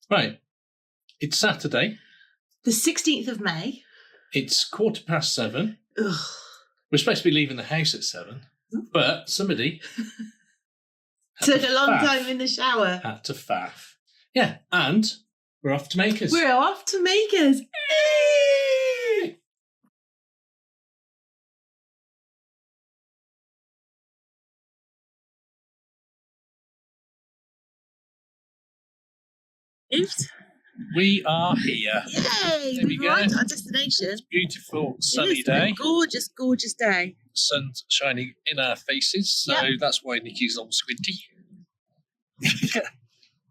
Right. It's Saturday. The 16th of May. It's 7:15. Ugh. We're supposed to be leaving the house at 7, but somebody took a long time in the shower. Had to faff. Yeah, and we're off to Makers. We're off to Makers. We are here. Yay! There we We've go. arrived at our destination. It's a beautiful sunny It is day. a gorgeous, gorgeous day. Sun's shining in our faces, so that's why Nikki's all squinty.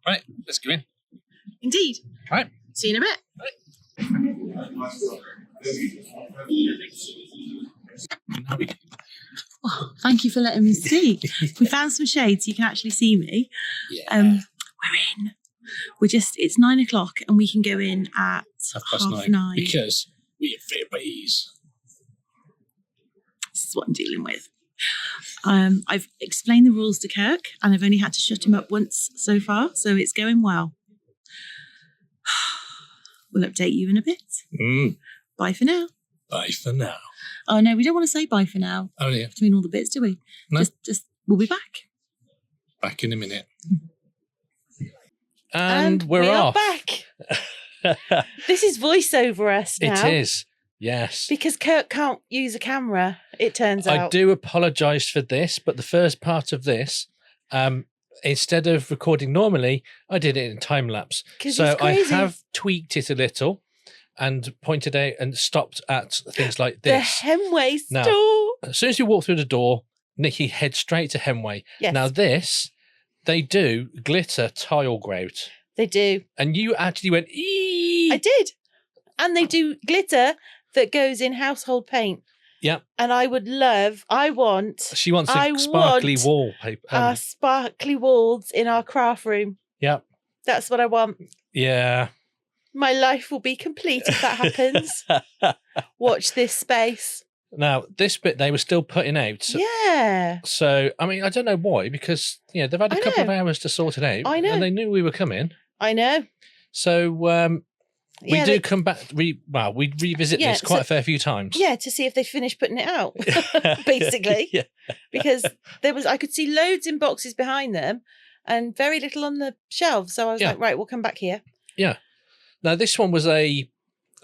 Right, let's go in. Indeed. Right. See you in a bit. Right. Oh, thank you for letting me see. We found some shades so you can actually see me. Yeah. We're in. It's 9 o'clock and we can go in at half 9. Because we are babies. This is what I'm dealing with. I've explained the rules to Kirk and I've only had to shut him up once so far, so it's going well. We'll update you in a bit. Bye for now. Bye for now. Oh no, we don't want to say bye for now. Oh yeah. Between all the bits, do we? No. Just we'll be back. Back in a minute. And we're off. Back. This is voiceover us now. It is. Yes. Because Kirk can't use a camera, it turns out. I do apologise for this, but the first part of this, instead of recording normally, I did it in time lapse. So I have tweaked it a little and pointed out and stopped at things like this. The Hemway store. Now, as soon as you walk through the door, Nikki heads straight to Hemway. Yes. Now this, they do glitter tile grout. They do. And you actually went, eee! I did. And they do glitter that goes in household paint. Yeah. And I want... She wants a sparkly wallpaper. Sparkly walls in our craft room. Yeah. That's what I want. Yeah. My life will be complete if that happens. Watch this space. Now, this bit they were still putting out. Yeah. So, I mean, I don't know why, because, they've had a couple of hours to sort it out. I know. And they knew we were coming. I know. So, we do come back. We revisit this quite a fair few times. Yeah, to see if they finished putting it out, basically. Yeah. Because I could see loads in boxes behind them and very little on the shelves. So I was like, right, we'll come back here. Yeah. Now, this one was a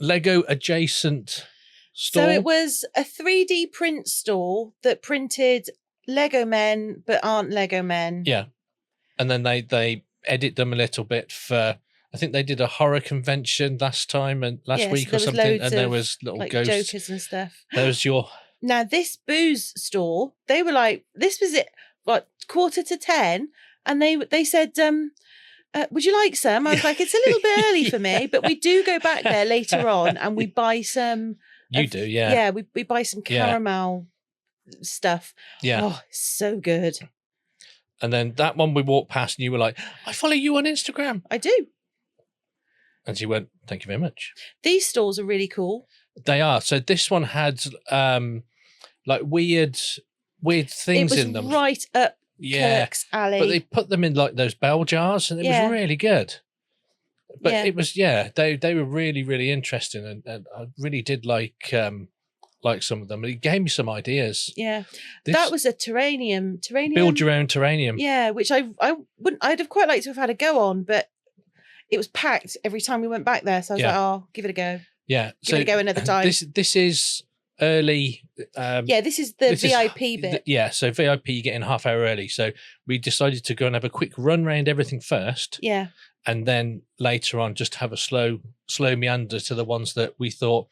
Lego adjacent store. So it was a 3D print store that printed Lego men, but aren't Lego men. Yeah. And then they edit them a little bit for, I think they did a horror convention last week or something. And there was little like ghosts. Jokers and stuff. There was your... Now, this booze store, they were like, this was it, what, 9:45. And they said, would you like some? I was like, it's a little bit early for me, but we do go back there later on and we buy some. You do, yeah. Yeah, we buy some caramel stuff. Yeah. Oh, so good. And then that one we walked past and you were like, I follow you on Instagram. I do. And she went, thank you very much. These stores are really cool. They are. So this one had like weird things in them. Right up Kirk's alley. But they put them in like those bell jars and it was really good. But it was, they were really, really interesting. And I really did like some of them. It gave me some ideas. Yeah. That was a terranium. Build your own terranium. Yeah, which I'd have quite liked to have had a go on, but it was packed every time we went back there. So I was like, oh, give it a go. Yeah. Give it a go another time. This is early. This is the VIP bit. So VIP you get in half hour early. So we decided to go and have a quick run around everything first. Yeah. And then later on just have a slow meander to the ones that we thought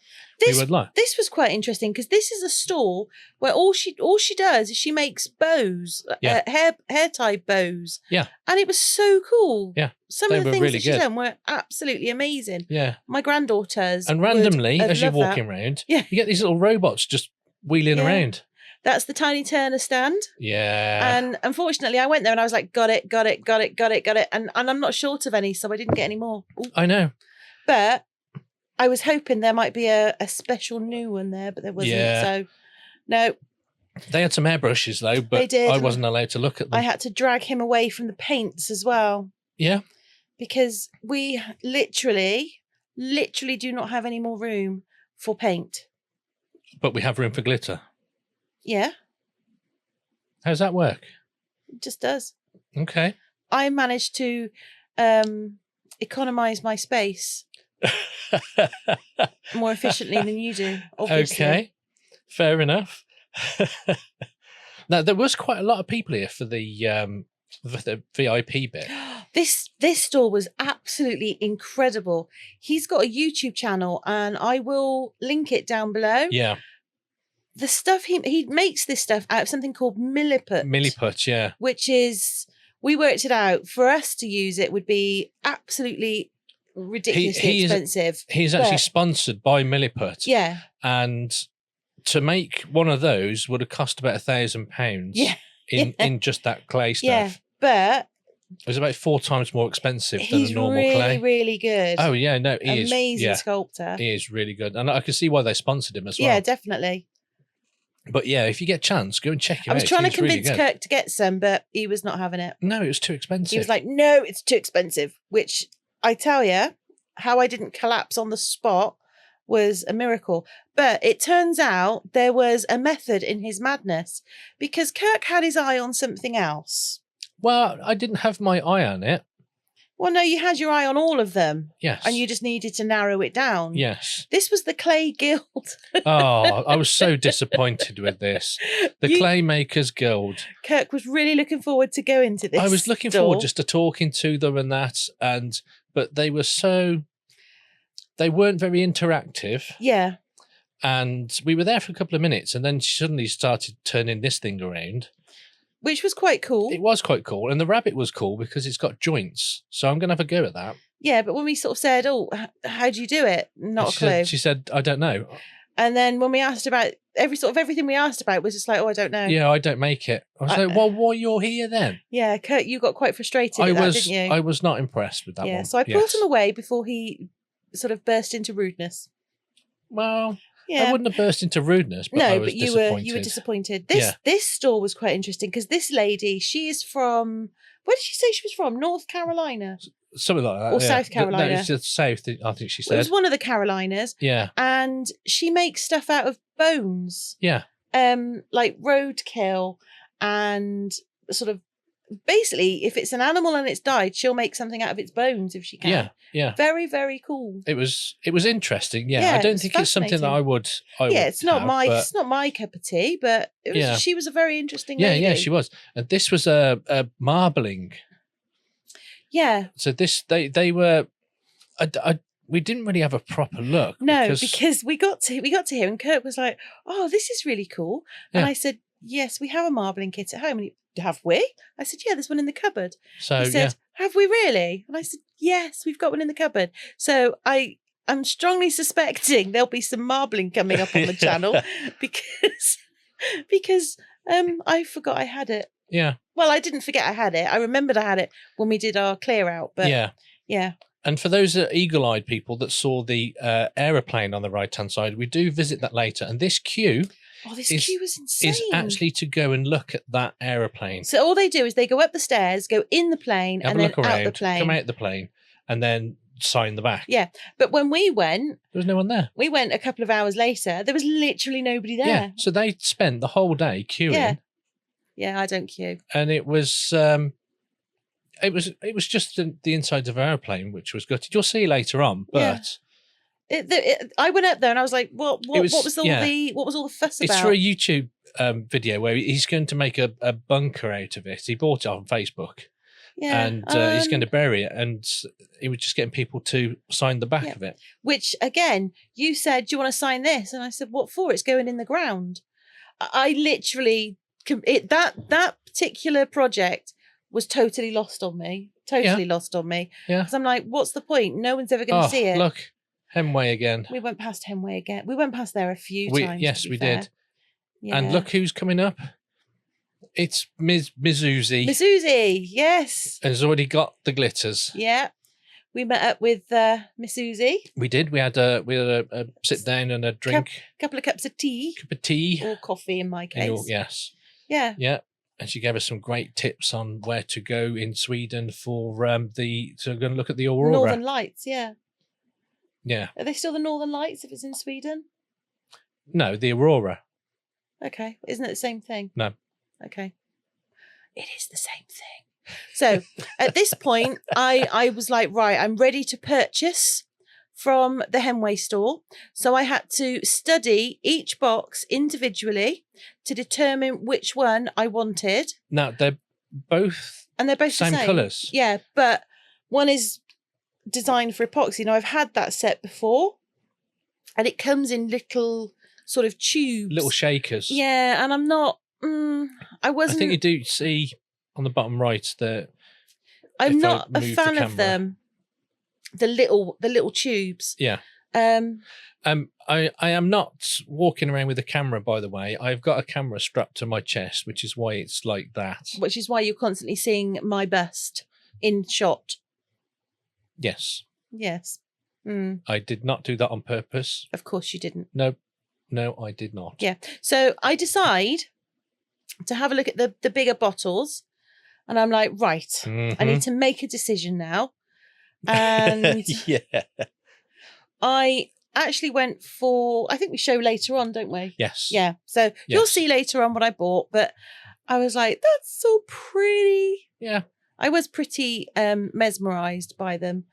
we would like. This was quite interesting because this is a store where all she does is she makes bows, hair tie bows. Yeah. And it was so cool. Yeah. Some of the things that she's done were absolutely amazing. Yeah. My granddaughters. And randomly, as you're walking around, you get these little robots just wheeling around. That's the Tiny Turner stand. Yeah. And unfortunately, I went there and I was like, got it. And I'm not short of any, so I didn't get any more. Ooh. I know. But I was hoping there might be a special new one there, but there wasn't. Yeah. So, no. They had some airbrushes, though, but I wasn't allowed to look at them. I had to drag him away from the paints as well. Yeah. because we literally do not have any more room for paint. But we have room for glitter. Yeah. How's that work? It just does. Okay. I managed to economize my space more efficiently than you do, obviously. Okay. Fair enough. Now, there was quite a lot of people here for the VIP bit. This store was absolutely incredible. He's got a YouTube channel, and I will link it down below. Yeah. The stuff he makes this stuff out of something called milliput. Milliput, yeah. Which is, we worked it out. For us to use it would be absolutely ridiculously expensive. He's actually sponsored by Milliput. Yeah. And to make one of those would have cost about £1,000 in just that clay stuff. Yeah, but it was about 4 times more expensive than a normal clay. He's really good. Oh yeah, no, he is amazing sculptor. He is really good, and I can see why they sponsored him as well. Yeah, definitely. But yeah, if you get a chance, go and check him out. I was trying to convince Kirk to get some, but he was not having it. No, it was too expensive. He was like, "No, it's too expensive." Which I tell you, how I didn't collapse on the spot was a miracle. But it turns out there was a method in his madness, because Kirk had his eye on something else. Well, I didn't have my eye on it. Well, no, you had your eye on all of them. Yes. And you just needed to narrow it down. Yes. This was the Clay Guild. Oh, I was so disappointed with this. The Clay Makers Guild. Kirk was really looking forward to going to this. I was looking forward just to talking to them and that, but they were they weren't very interactive. Yeah. And we were there for a couple of minutes, and then she suddenly started turning this thing around. Which was quite cool. It was quite cool. And the rabbit was cool because it's got joints. So I'm going to have a go at that. Yeah, but when we sort of said, "Oh, how do you do it?" Not a clue. She said, "I don't know." And then when we asked about everything we asked about was just like, "Oh, I don't know." Yeah, I don't make it. I was like, "Well, why you're here then?" Yeah, Kurt, you got quite frustrated at that, didn't you? I was not impressed with that one. Yeah, so I pulled him away before he sort of burst into rudeness. Well, yeah. I wouldn't have burst into rudeness, but I was disappointed. You were disappointed. This store was quite interesting because this lady, she is from, where did she say she was from? North Carolina? Something like that. Or South Carolina. No, it's just South, I think she said. It was one of the Carolinas. Yeah. And she makes stuff out of bones. Yeah. Like roadkill and sort of, basically, if it's an animal and it's died, she'll make something out of its bones if she can. Yeah, yeah. Very, very cool. It was interesting. Yeah, I don't think it's something that I would. It's not my cup of tea, but she was a very interesting lady. Yeah, she was. And this was a marbling. Yeah. So they were. We didn't really have a proper look. No, because we got to here, and Kirk was like, "Oh, this is really cool," and I said, "Yes, we have a marbling kit at home." And have we? I said, "Yeah, there's one in the cupboard." So he said, "Have we really?" And I said, "Yes, we've got one in the cupboard." So I'm strongly suspecting there'll be some marbling coming up on the channel because I forgot I had it. Yeah. Well, I didn't forget I had it. I remembered I had it when we did our clear out. But yeah. And for those eagle-eyed people that saw the aeroplane on the right-hand side, we do visit that later. And this queue. Oh, this queue was insane. Is actually to go and look at that aeroplane. So all they do is they go up the stairs, go in the plane, and then out the plane. Come out the plane, and then sign the back. Yeah. But when we went... There was no one there. We went a couple of hours later. There was literally nobody there. Yeah. So they spent the whole day queuing. Yeah. Yeah, I don't queue. And it was... It was just the insides of an airplane, which was gutted. You'll see later on, but... I went up there and I was like, what was all the fuss about? It's for a YouTube video where he's going to make a bunker out of it. He bought it on Facebook. Yeah. And he's going to bury it, and he was just getting people to sign the back of it. Which, again, you said, "Do you want to sign this?" And I said, "What for? It's going in the ground." I literally... That particular project was totally lost on me. Lost on me. Yeah. Because I'm like, what's the point? No one's ever going to see it. Look. Hemway again. We went past Hemway again. We went past there a few times. Yes, we did. Yeah. And look who's coming up. It's Miss Uzi. Miss Uzi, yes. And has already got the glitters. Yeah. We met up with Miss Uzi. We did. We had a sit down and a drink. Couple of cups of tea. Cup of tea. Or coffee in my case. Yes. Yeah. Yeah. and she gave us some great tips on where to go in Sweden for so go and look at the aurora. Northern Lights, yeah. Yeah. Are they still the Northern Lights if it's in Sweden? No, the aurora. Okay. Isn't it the same thing? No. Okay. It is the same thing. So at this point, I was like, right, I'm ready to purchase from the Hemway store. So I had to study each box individually to determine which one I wanted. Now, they're both same colours. Yeah, but one is designed for epoxy. Now, I've had that set before, and it comes in little sort of tubes. Little shakers. Yeah, and I'm not... I think you do see on the bottom right that... I'm not a fan of them. The little tubes. Yeah. I am not walking around with a camera, by the way. I've got a camera strapped to my chest, which is why it's like that. Which is why you're constantly seeing my bust in shot. Yes. Yes. I did not do that on purpose. Of course you didn't. No, I did not. Yeah. So I decide to have a look at the bigger bottles, and I'm like, right, I need to make a decision now. And yeah, I actually went for, I think we show later on, don't we? Yes. Yeah. So you'll see later on what I bought, but I was like, that's so pretty. Yeah. I was pretty mesmerized by them.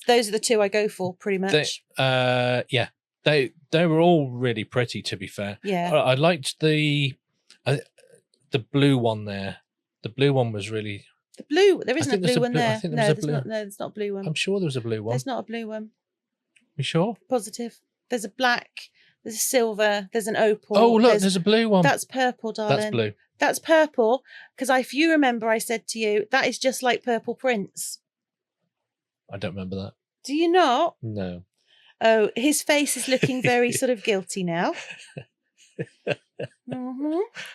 Those are the two I go for pretty much. They were all really pretty, to be fair. Yeah. I liked the blue one there. The blue one was really... The blue, there isn't a blue one there. I think there was a blue. No, there's not a blue one. I'm sure there was a blue one. There's not a blue one. You sure? Positive. There's a black, there's a silver, there's an opal. Oh, look, there's a blue one. That's purple, darling. That's blue. That's purple, because if you remember, I said to you, that is just like Purple Prince. I don't remember that. Do you not? No. Oh, his face is looking very sort of guilty now.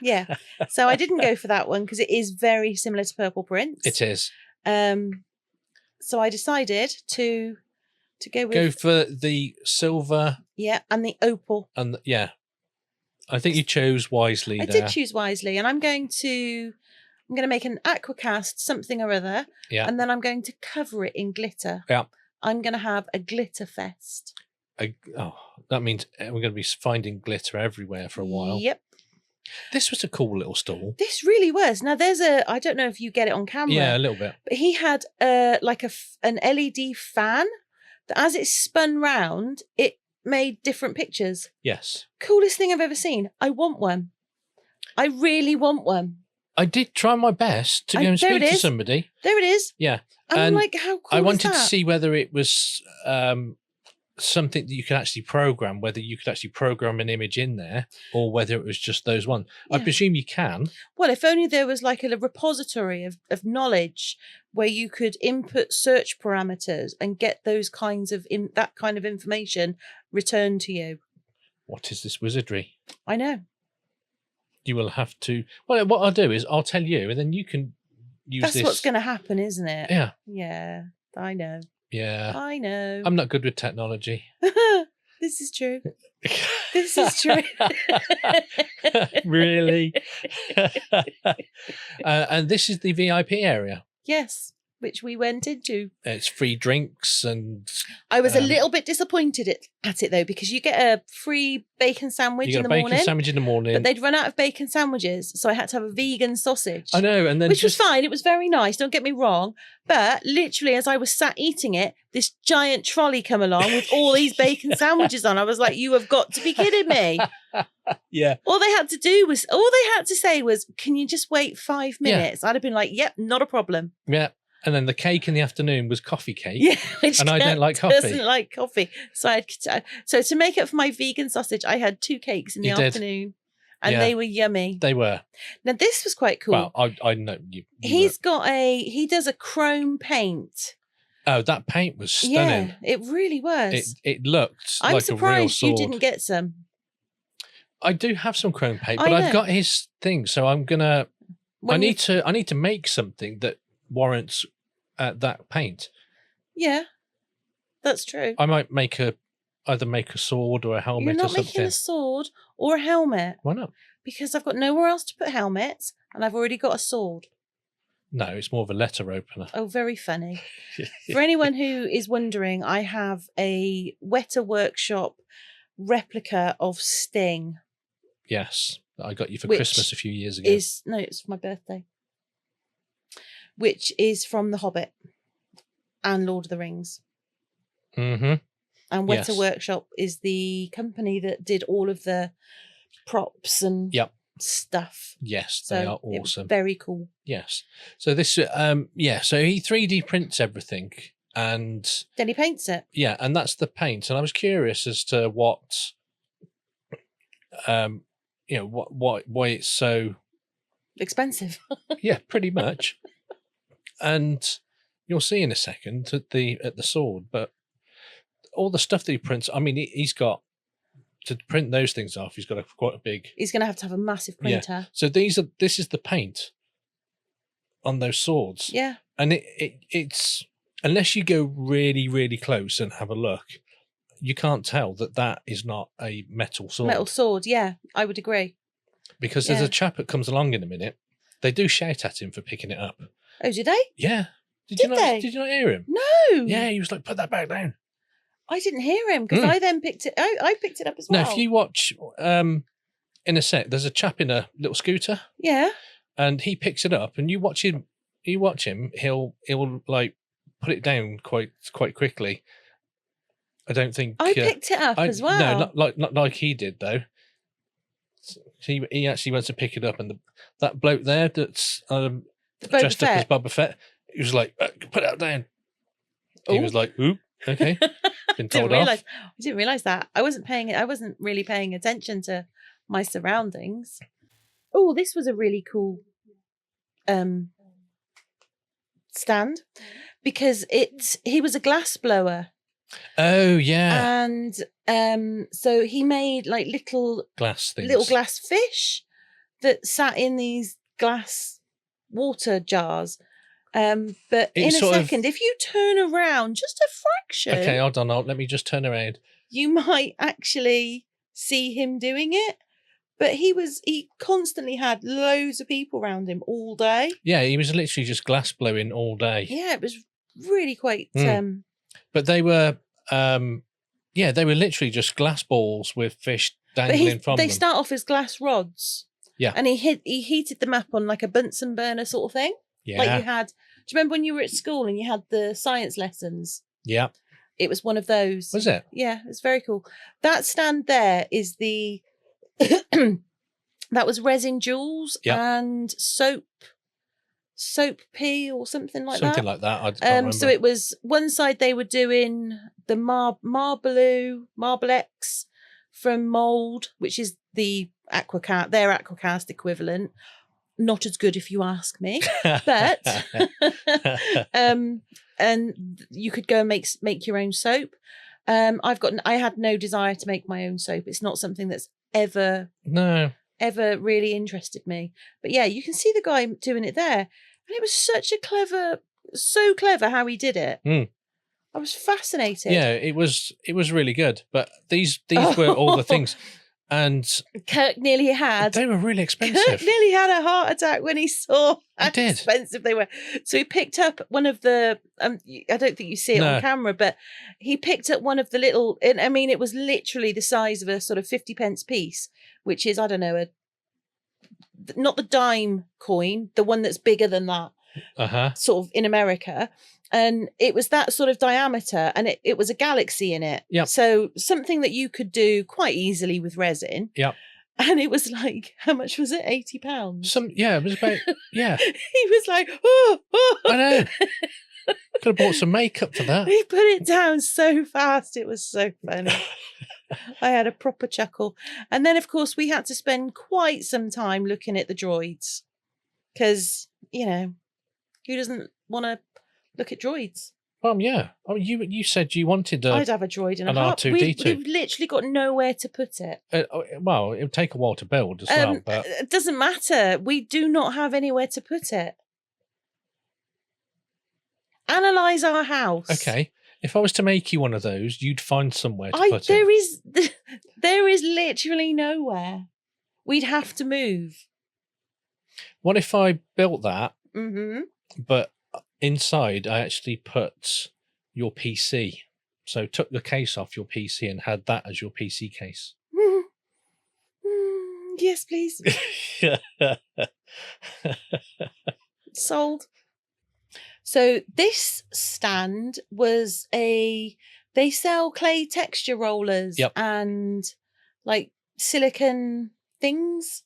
Yeah. So I didn't go for that one because it is very similar to Purple Prince. It is. So I decided to go for the silver. Yeah, and the opal. And I think you chose wisely. I did choose wisely, and I'm going to make an Aquacast something or other. Yeah. And then I'm going to cover it in glitter. Yeah. I'm going to have a glitter fest. That means we're going to be finding glitter everywhere for a while. Yep. This was a cool little stall. This really was. Now there's I don't know if you get it on camera. Yeah, a little bit. But he had like an LED fan that as it spun round, it made different pictures. Yes. Coolest thing I've ever seen. I want one. I really want one. I did try my best to go and speak to somebody. There it is. Yeah. And I'm like, how cool I wanted is that? to see whether it was something that you could actually program, whether you could actually program an image in there or whether it was just those one. Yeah. I presume you can. Well, if only there was like a repository of knowledge where you could input search parameters and get those kinds of that kind of information returned to you. What is this wizardry? I know. You will have to... Well, what I'll do is I'll tell you and then you can use this. That's what's going to happen, isn't it? Yeah. Yeah, I know. Yeah. I know. I'm not good with technology. This is true. This is true. Really? And this is the VIP area. Yes, which we went into. It's free drinks and... I was a little bit disappointed at it, though, because you get a free bacon sandwich in the morning. You get a bacon sandwich in the morning. But they'd run out of bacon sandwiches, so I had to have a vegan sausage. I know, and then which was fine. It was very nice, don't get me wrong. But literally, as I was sat eating it, this giant trolley come along with all these bacon sandwiches on. I was like, you have got to be kidding me. Yeah. All they had to say was, can you just wait 5 minutes? Yeah. I'd have been like, yep, not a problem. Yeah. And then the cake in the afternoon was coffee cake. Yeah, and I don't like coffee. Doesn't like coffee. So to make up for my vegan sausage, I had 2 cakes in the afternoon, and they were yummy. They were. Now this was quite cool. Well, I know you. He does a chrome paint. Oh, that paint was stunning. Yeah, it really was. It looked. I'm like surprised a real you sword. didn't get some. I do have some chrome paint, but I've got his thing, so I'm gonna. I need to make something that warrants that paint. Yeah, that's true. I might either make a sword or a helmet. You're not or something. making a sword or a helmet. Why not? Because I've got nowhere else to put helmets, and I've already got a sword. No, it's more of a letter opener. Oh, very funny. For anyone who is wondering, I have a Weta Workshop replica of Sting. Yes, I got you for Christmas a few years ago. No, it's for my birthday. Which is from The Hobbit and Lord of the Rings. Mm-hmm. And Weta Workshop is the company that did all of the props and stuff. Yes, so they are awesome. Very cool. Yes. So this, so he 3D prints everything, and then he paints it. Yeah, and that's the paint. And I was curious as to what, why it's so expensive. Yeah, pretty much. And you'll see in a second at the sword, but all the stuff that he prints. I mean, he's got to print those things off. He's got quite a big. He's going to have a massive printer. Yeah. So this is the paint on those swords. Yeah. And it's unless you go really, really close and have a look, you can't tell that is not a metal sword. Metal sword, yeah, I would agree. Because there's a chap that comes along in a minute. They do shout at him for picking it up. Oh, did they? Yeah. Did you not hear him? No. Yeah, he was like, put that back down. I didn't hear him because I then picked it. I picked it up as well. No, if you watch in a sec, there's a chap in a little scooter. Yeah. And he picks it up, and you watch him. He'll like put it down quite quickly. I don't think I picked it up as well. No, not like he did though. He actually went to pick it up, and that bloke there that's dressed up as Boba Fett, he was like, put that down. He was like, oop, okay. Been told off. I didn't realise that. I wasn't really paying attention to my surroundings. Oh, this was a really cool stand because he was a glass blower. Oh yeah. And so he made like little glass fish that sat in these glass water jars. But in a second, if you turn around just a fraction. Okay, hold on. Let me just turn around. You might actually see him doing it. But he constantly had loads of people around him all day. Yeah, he was literally just glass blowing all day. Yeah, it was really quite but they were they were literally just glass balls with fish dangling from them. They start off as glass rods. Yeah. And he heated them up on like a Bunsen burner sort of thing. Yeah. Like you had, do you remember when you were at school and you had the science lessons? Yeah. It was one of those. Was it? Yeah, it's very cool. That stand there is the that was resin jewels and soap pea or something like that. Something like that. I can't remember. So it was one side they were doing the Marblex from Mould, which is the Aquacast, their Aquacast equivalent. Not as good if you ask me, but and you could go and make your own soap. I had no desire to make my own soap. It's not something that's ever really interested me. But yeah, you can see the guy doing it there, and it was so clever how he did it. I was fascinated. Yeah, it was really good. But these were all the things. And Kirk nearly had. They were really expensive. Kirk nearly had a heart attack when he saw how expensive they were. So he picked up one of the. I don't think you see it on camera, but he picked up one of the little. I mean, it was literally the size of a sort of 50p piece, which is, I don't know, not the dime coin, the one that's bigger than that. Sort of in America. And it was that sort of diameter, and it was a galaxy in it. Yep. So something that you could do quite easily with resin. Yep. And it was like, how much was it? £80? It was about, yeah. He was like, oh. I know. Could have bought some makeup for that. He put it down so fast. It was so funny. I had a proper chuckle. And then, of course, we had to spend quite some time looking at the droids. Because, who doesn't want to look at droids? Yeah. I mean, you said you wanted I'd have a droid in a heart. R2-D2. We've literally got nowhere to put it. It would take a while to build as well. But it doesn't matter. We do not have anywhere to put it. Analyze our house. Okay. If I was to make you one of those, you'd find somewhere to put it. There is literally nowhere. We'd have to move. What if I built that, Mm-hmm. but inside I actually put your PC? So took the case off your PC and had that as your PC case. Yes, please. Sold. So this stand was they sell clay texture rollers and like silicone things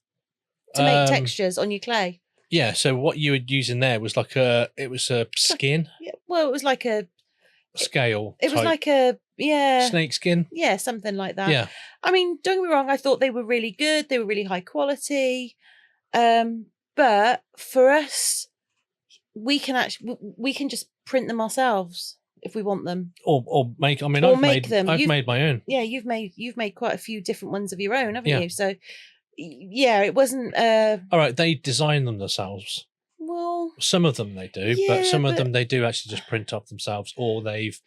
to make textures on your clay. Yeah, so what you were using there was like a skin. Yeah, well, it was like a scale. It was like a snake skin. Yeah, something like that. Yeah. I mean, don't get me wrong, I thought they were really good. They were really high quality. But for us, we can just print them ourselves if we want them. Or make. I mean, I've made my own. Yeah, you've made quite a few different ones of your own, haven't you? So yeah, it wasn't. All right, they design them themselves. Well, some of them they do, but some of them they do actually just print off themselves, or they've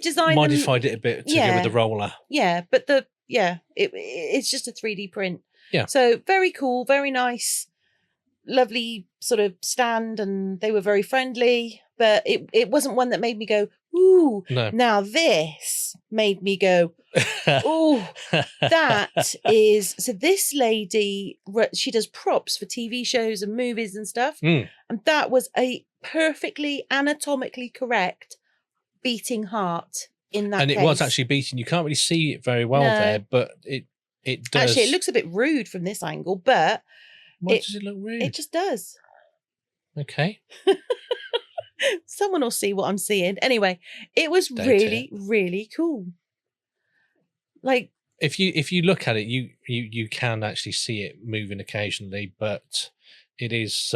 designed modified it a bit to go with the roller. Yeah, but it's just a 3D print. Yeah. So very cool, very nice, lovely sort of stand, and they were very friendly. But it wasn't one that made me go, ooh. No. Now this made me go, ooh. That is so. This lady, she does props for TV shows and movies and stuff, and that was a perfectly anatomically correct beating heart in that. And it was actually beating. You can't really see it very well there, but it does. Actually, it looks a bit rude from this angle, but why does it look rude? It just does. Okay. Someone will see what I'm seeing. Anyway, it was really, really cool. Like if you look at it, you can actually see it moving occasionally, but it is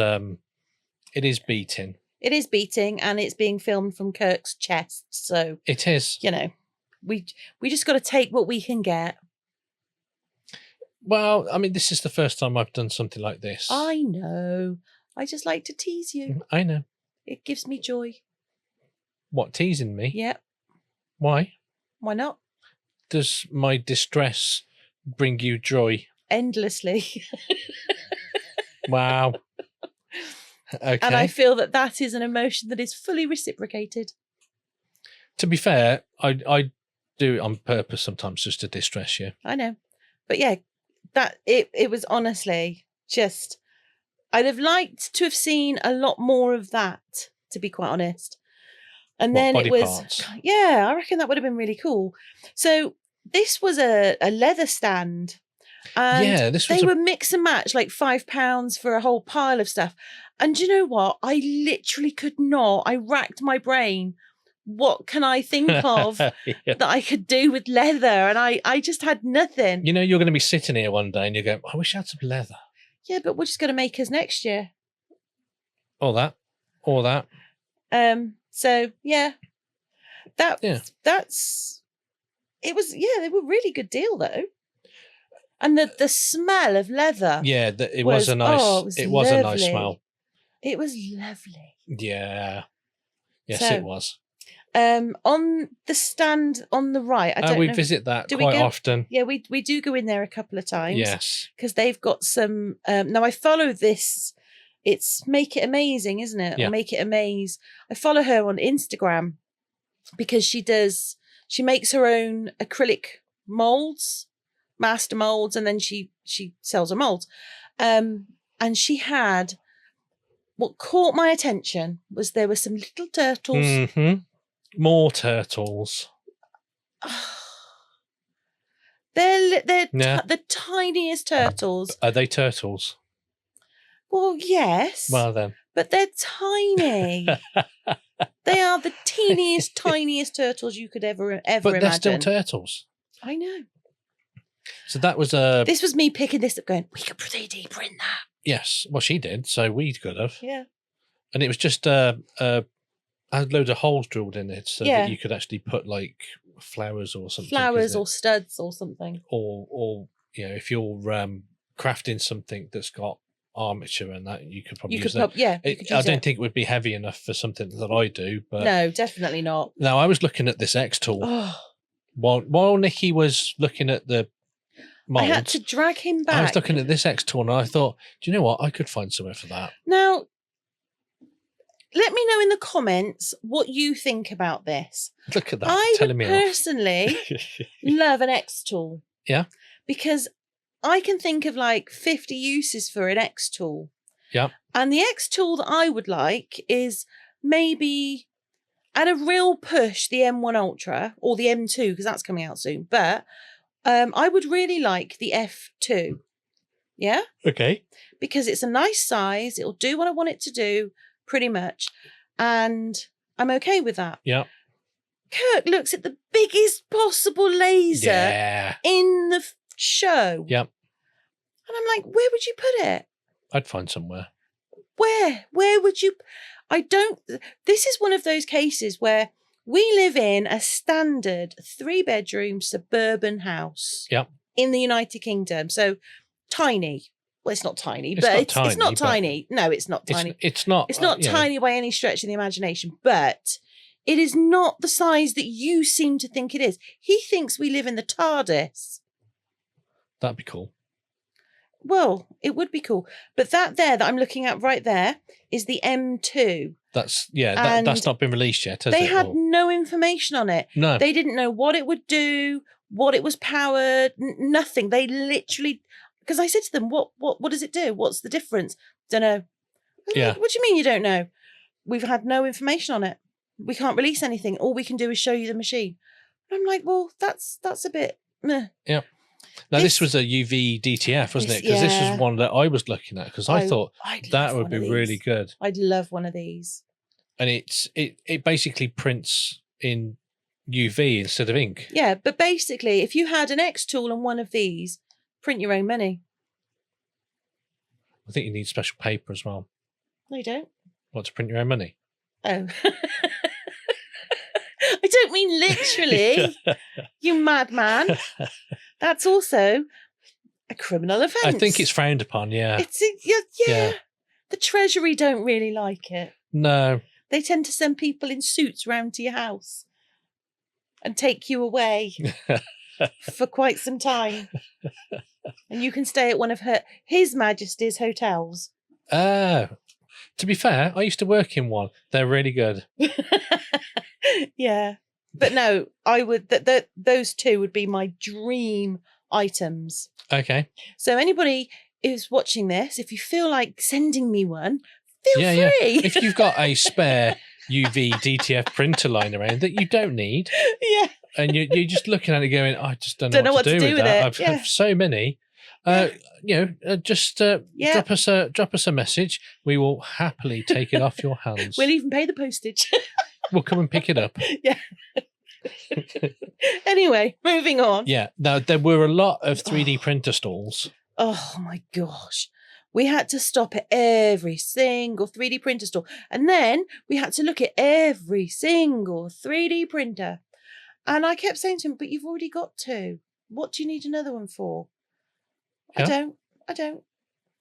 beating. It is beating, and it's being filmed from Kirk's chest. So it is. You know, we just got to take what we can get. Well, I mean, this is the first time I've done something like this. I know. I just like to tease you. I know. It gives me joy. What, teasing me? Yeah. Why? Why not? Does my distress bring you joy? Endlessly. Wow. Okay. And I feel that is an emotion that is fully reciprocated. To be fair, I do it on purpose sometimes just to distress you. I know. But yeah, that it was honestly just, I'd have liked to have seen a lot more of that, to be quite honest. And then it was parts? Yeah, I reckon that would have been really cool. So this was a leather stand. And they were mix and match, like £5 for a whole pile of stuff. And do you know what? I literally could not. I racked my brain. What can I think of that I could do with leather? And I just had nothing. You know, you're going to be sitting here one day and you go, I wish I had some leather. Yeah, but we're just going to make us next year. Or that. So yeah, that's. It was they were really good deal though. And the smell of leather. Yeah, it was a nice. It was a nice smell. It was lovely. Yeah. Yes, it was. On the stand on the right, I don't know. We visit that quite often. Yeah, we do go in there a couple of times. Yes, because they've got some. Now I follow this. It's Make It Amazing, isn't it? Yeah. Or Make It Amaze. I follow her on Instagram because she makes her own acrylic molds, master molds, and then she sells her molds. And she had, what caught my attention was there were some little turtles. Mm-hmm. More turtles. They're the tiniest turtles. Are they turtles? Well, yes. Well then. But they're tiny. They are the teeniest, tiniest turtles you could ever imagine. But they're still turtles. I know. So that was This was me picking this up going, we could 3D print that. Yes. Well, she did, so we could have. Yeah. And it was just had loads of holes drilled in it so that you could actually put like flowers or something. Flowers or studs or something. Or if you're crafting something that's got armature and that, you could probably use that. I don't think it would be heavy enough for something that I do, but no, definitely not. Now I was looking at this X tool while Nikki was looking at the molds. I had to drag him back. I was looking at this X tool and I thought, do you know what? I could find somewhere for that. Now, let me know in the comments what you think about this. Look at that. I telling would me personally love an X tool. Yeah. Because I can think of like 50 uses for an X tool. Yeah. And the X tool that I would like is maybe at a real push the M1 Ultra or the M2 because that's coming out soon. But I would really like the F2. Yeah. Okay. Because it's a nice size. It'll do what I want it to do pretty much. And I'm okay with that. Yeah. Kirk looks at the biggest possible laser in the show. Yep. And I'm like, where would you put it? I'd find somewhere. Where? Where would you? This is one of those cases where we live in a standard 3-bedroom suburban house. Yep. In the United Kingdom. So tiny. Well, it's not tiny, it's not tiny. No, it's not tiny. It's not tiny by any stretch of the imagination, but it is not the size that you seem to think it is. He thinks we live in the TARDIS. That'd be cool. Well, it would be cool. But that I'm looking at right there is the M2. That's not been released yet, has it? They had no information on it. No. They didn't know what it would do, what it was powered, nothing. They literally, because I said to them, what does it do? What's the difference? Don't know. Like, what do you mean you don't know? We've had no information on it. We can't release anything. All we can do is show you the machine. And I'm like, well, that's a bit meh. Yeah. Now, this was a UV DTF, wasn't it? Because this is one that I was looking at because I thought that would be really good. I'd love one of these. And it basically prints in UV instead of ink. Yeah, but basically, if you had an X tool and one of these, print your own money. I think you need special paper as well. No, you don't. What, to print your own money? Oh. I don't mean literally, you madman. That's also a criminal offence. I think it's frowned upon, yeah. Yeah. The Treasury don't really like it. No. They tend to send people in suits round to your house and take you away for quite some time. And you can stay at one of His Majesty's hotels. To be fair, I used to work in one. They're really good. Yeah. But no, I would, those two would be my dream items. Okay. So anybody who's watching this, if you feel like sending me one, feel free. Yeah. If you've got a spare UV DTF printer lying around that you don't need. Yeah. And you're just looking at it going, I just don't know what to do with that. I've had so many. Just drop us a message. We will happily take it off your hands. We'll even pay the postage. We'll come and pick it up. Yeah. Anyway, moving on. Yeah. Now, there were a lot of 3D printer stalls. Oh, my gosh. We had to stop at every single 3D printer stall. And then we had to look at every single 3D printer. And I kept saying to him, but you've already got two. What do you need another one for? Yeah. I don't.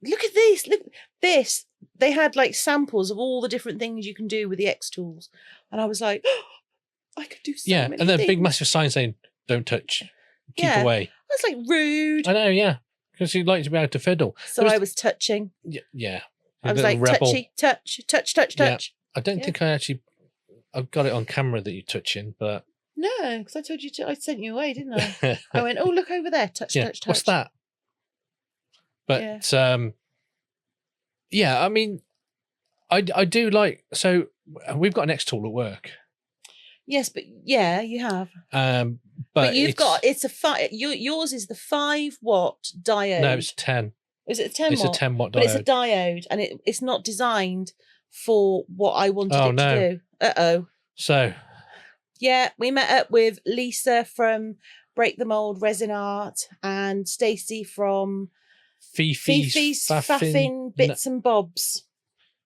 Look at this. Look, this. They had like samples of all the different things you can do with the X tools. And I was like, oh, I could do so many and then things. big massive sign saying, don't touch, keep away. That's like rude. I know, yeah. Because you'd like to be able to fiddle. So I was touching. Yeah. I was like, touchy, touch. Yeah. I don't think I've got it on camera that you're touching, but. No, because I told you I sent you away, didn't I? I went, oh, look over there. Touch. What's that? But, I mean, I do like, so we've got an X tool at work. Yes, but you have. But you've got, it's a yours is the 5-watt diode. No, it's 10. Is it a 10 watt? It's a 10 watt diode. But it's a diode and it's not designed for what I wanted it to do. Uh-oh. So. Yeah, we met up with Lisa from Break the Mold Resin Art and Stacey from Fifi's Faffin Bits and Bobs.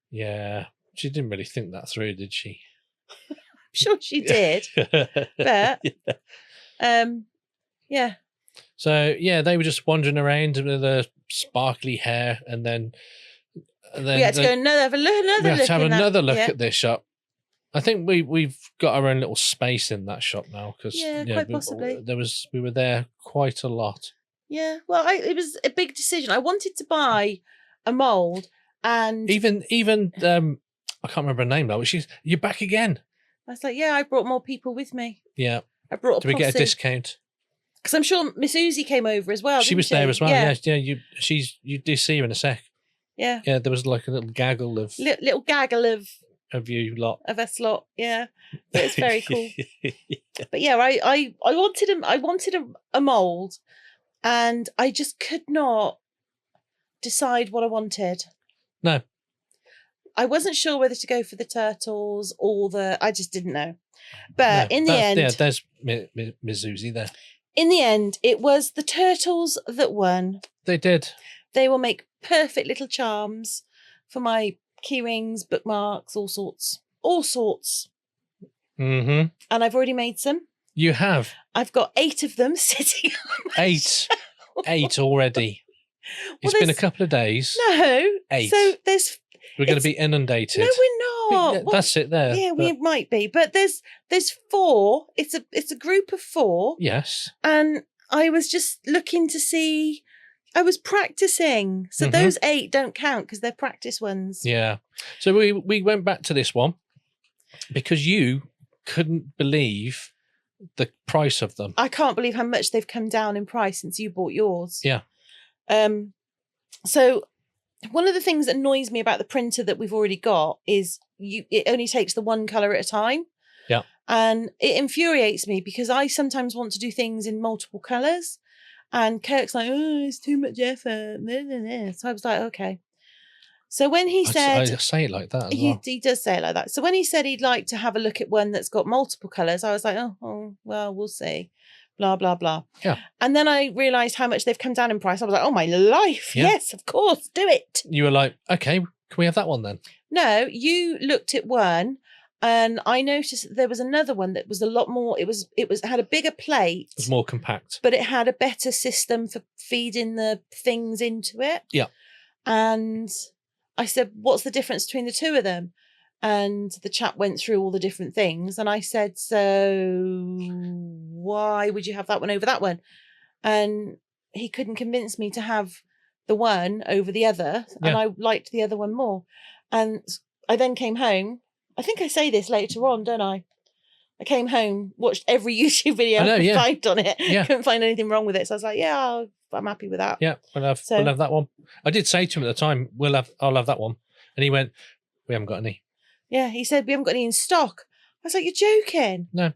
Yeah, she didn't really think that through, did she? I'm sure she did. But, yeah. So, they were just wandering around with their sparkly hair and then we had to go another look at this shop. I think we've got our own little space in that shop now because quite possibly we were there quite a lot. Yeah. Well, it was a big decision. I wanted to buy a mould, and even I can't remember her name now, but you're back again. I was like, yeah, I brought more people with me. Yeah. I brought a Do we get a discount? Because I'm sure Miss Uzi came over as well. She was there as well. Yeah. You do see her in a sec. Yeah. Yeah. There was like a little gaggle of little gaggle of you lot of us lot. Yeah. It's very cool. But yeah, I wanted a mould, and I just could not decide what I wanted. No. I wasn't sure whether to go for the turtles or I just didn't know. But in the end... Yeah, there's Ms. Uzi there. In the end, it was the turtles that won. They did. They will make perfect little charms for my key rings, bookmarks, all sorts. All sorts. Mm-hmm. And I've already made some. You have? I've got 8 of them sitting on my 8. shelf. 8 already. It's been a couple of days. No. 8. So we're going to be inundated. No, we're not. That's it there. Yeah, we might be. But there's 4. It's a group of 4. Yes. And I was just looking to see. I was practicing. So those 8 don't count because they're practice ones. Yeah. So we went back to this one because you couldn't believe the price of them. I can't believe how much they've come down in price since you bought yours. Yeah. So one of the things that annoys me about the printer that we've already got is it only takes the one colour at a time. Yeah. And it infuriates me because I sometimes want to do things in multiple colours. And Kirk's like, oh, it's too much effort. So I was like, okay. So when he said... I say it like that as well. He does say it like that. So when he said he'd like to have a look at one that's got multiple colours, I was like, oh, well, we'll see. Blah, blah, blah. Yeah. And then I realised how much they've come down in price. I was like, oh, my life. Yeah. Yes, of course. Do it. You were like, okay, can we have that one then? No, you looked at one and I noticed there was another one that was a lot more. It had a bigger plate. It was more compact. But it had a better system for feeding the things into it. Yeah. And I said, what's the difference between the two of them? And the chap went through all the different things. And I said, so why would you have that one over that one? And he couldn't convince me to have the one over the other. Yeah. And I liked the other one more. And I then came home. I think I say this later on, don't I? I came home, watched every YouTube video I could find on it. Yeah. Couldn't find anything wrong with it. So I was like, yeah, I'm happy with that. Yeah, we'll have that one. I did say to him at the time, I'll have that one. And he went, we haven't got any. Yeah, he said, we haven't got any in stock. I was like, you're joking. No.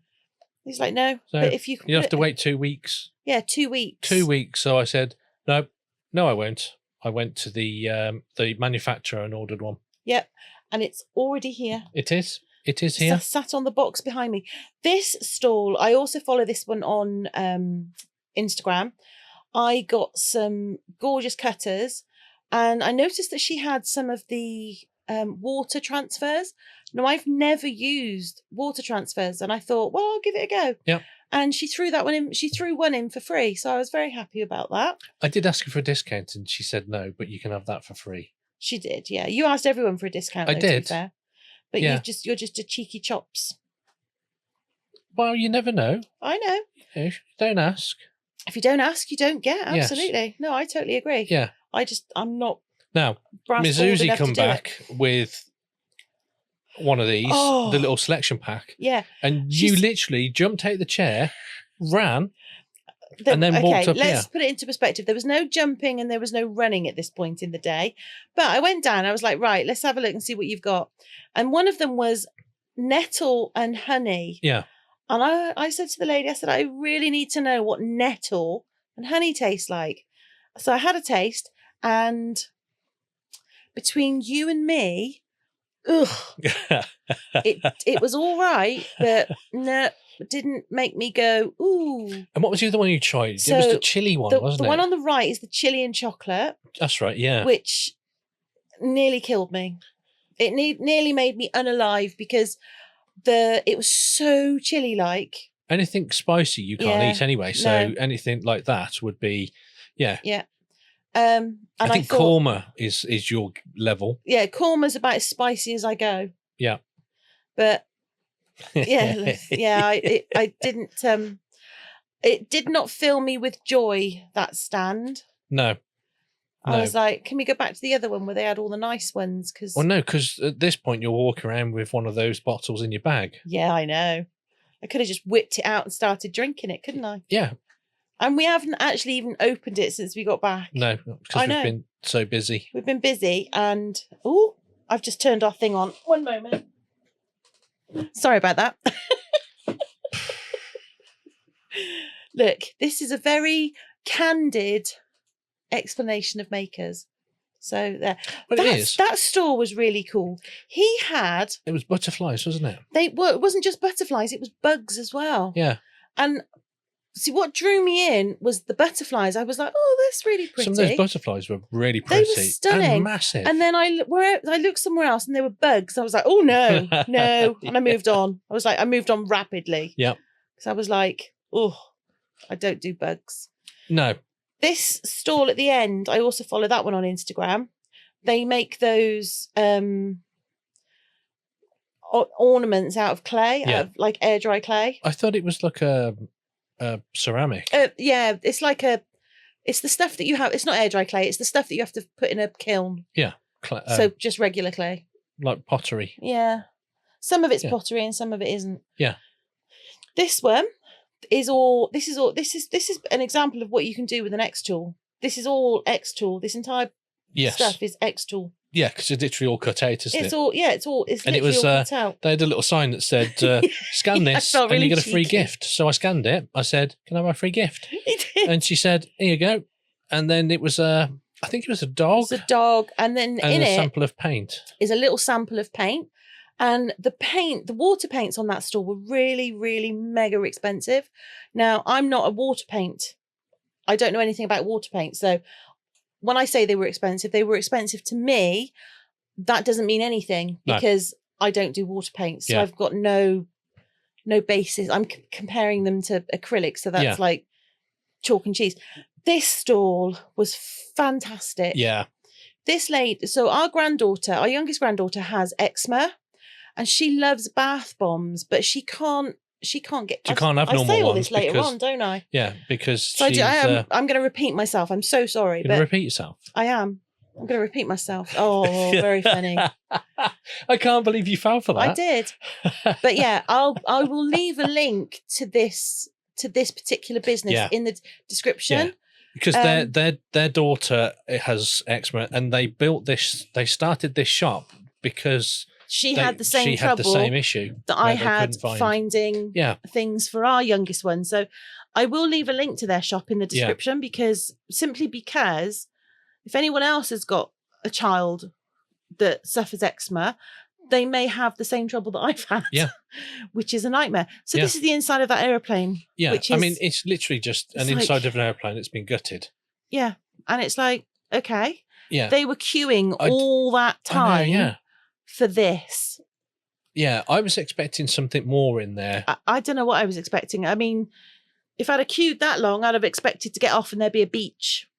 He's like, no. So but if you have to wait 2 weeks. Yeah, 2 weeks. 2 weeks. So I said, no, I won't. I went to the manufacturer and ordered one. Yep. And it's already here. It is. It is here. Sat on the box behind me. This stall, I also follow this one on Instagram. I got some gorgeous cutters and I noticed that she had some of the water transfers. Now, I've never used water transfers and I thought, well, I'll give it a go. Yeah. And she threw that one in. She threw one in for free. So I was very happy about that. I did ask her for a discount and she said no, but you can have that for free. She did, yeah. You asked everyone for a discount. I did. To be fair. But you're just a cheeky chops. Well, you never know. I know. You don't ask. If you don't ask, you don't get. Absolutely. Yes. No, I totally agree. Yeah. I'm not. Now, Ms. Uzi come back with one of these, the little selection pack. Yeah. And you literally jumped out of the chair, ran, and then walked up here. Let's put it into perspective. There was no jumping and there was no running at this point in the day. But I went down. I was like, right, let's have a look and see what you've got. And one of them was nettle and honey. Yeah. And I said to the lady, I said, I really need to know what nettle and honey taste like. So I had a taste and between you and me, it was all right, but no, it didn't make me go, ooh. And what was the other one you tried? So it was the chili one, wasn't it? The one on the right is the chili and chocolate. That's right, yeah. Which nearly killed me. It nearly made me unalive because it was so chili-like. Anything spicy you can't eat anyway, so anything like that would be, yeah. Yeah. And I think korma is your level. Yeah, korma's about as spicy as I go. Yeah. But yeah, I didn't. it did not fill me with joy, that stand. No. I was like, can we go back to the other one where they had all the nice ones? Well, no, because at this point you're walking around with one of those bottles in your bag. Yeah, I know. I could have just whipped it out and started drinking it, couldn't I? Yeah. And we haven't actually even opened it since we got back. No, because we've been so busy. We've been busy and... I've just turned our thing on. One moment. Sorry about that. Look, this is a very candid explanation of makers. So there. But it is. That store was really cool. He had... It was butterflies, wasn't it? It wasn't just butterflies, it was bugs as well. Yeah. And see, what drew me in was the butterflies. I was like, oh, that's really pretty. Some of those butterflies were really pretty. They were stunning. And massive. And then I looked somewhere else and there were bugs. I was like, oh, no, no. And I moved on. I moved on rapidly. Yeah. Because I was like, oh, I don't do bugs. No. This stall at the end, I also follow that one on Instagram. They make those ornaments out of clay, out of like air dry clay. I thought it was like a ceramic. Yeah, it's like it's the stuff that you have. It's not air dry clay. It's the stuff that you have to put in a kiln. Yeah. So just regular clay. Like pottery. Yeah. Some of it's pottery and some of it isn't. Yeah. This one is this is an example of what you can do with an X tool. This is all X tool. This entire stuff is X tool. Yeah, because it's literally all cut out, isn't it? It's literally and it was, all cut out. They had a little sign that said, scan this and you get a free gift. So I scanned it. I said, can I have a free gift? And she said, here you go. And then it was I think it was a dog. It's a dog. And then in a sample of paint. Is a little sample of paint. And the water paints on that store were really, really mega expensive. Now, I'm not a water paint. I don't know anything about water paint. So when I say they were expensive to me. That doesn't mean anything because I don't do water paint. So I've got no basis. I'm comparing them to acrylic. So that's like chalk and cheese. This stall was fantastic. Yeah. So our youngest granddaughter has eczema and she loves bath bombs, but she can't get... She can't have normal ones. I say all this later on, don't I? Yeah, because so I'm going to repeat myself. I'm so sorry. You're going to repeat yourself? I am. I'm going to repeat myself. Oh, very funny. I can't believe you fell for that. I did. But yeah, I will leave a link to this particular business in the description. Yeah. Because their daughter has eczema and they started this shop because she had the same issue that I had finding things for our youngest one. So I will leave a link to their shop in the description because if anyone else has got a child that suffers eczema, they may have the same trouble that I've had, which is a nightmare. So this is the inside of that aeroplane. Yeah, which is, it's literally just an inside of an aeroplane that's been gutted. Yeah, and it's like, okay. Yeah. They were queuing all that time for this. Yeah, I was expecting something more in there. I don't know what I was expecting. I mean, if I'd have queued that long, I'd have expected to get off and there'd be a beach.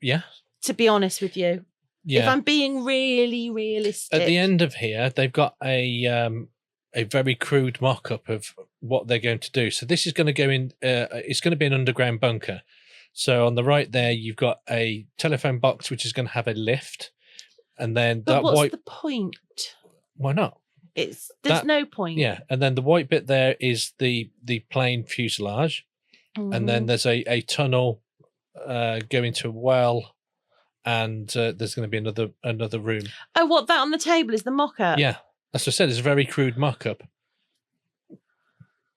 Yeah. To be honest with you. Yeah. If I'm being really realistic. At the end of here, they've got a very crude mock-up of what they're going to do. So this is going to go in, it's going to be an underground bunker. So on the right there, you've got a telephone box, which is going to have a lift. And then what's the point? Why not? There's no point. Yeah. And then the white bit there is the plane fuselage. Mm-hmm. And then there's a tunnel going to a well. And there's going to be another room. Oh, what, that on the table is the mock-up? Yeah. That's what I said. It's a very crude mock-up.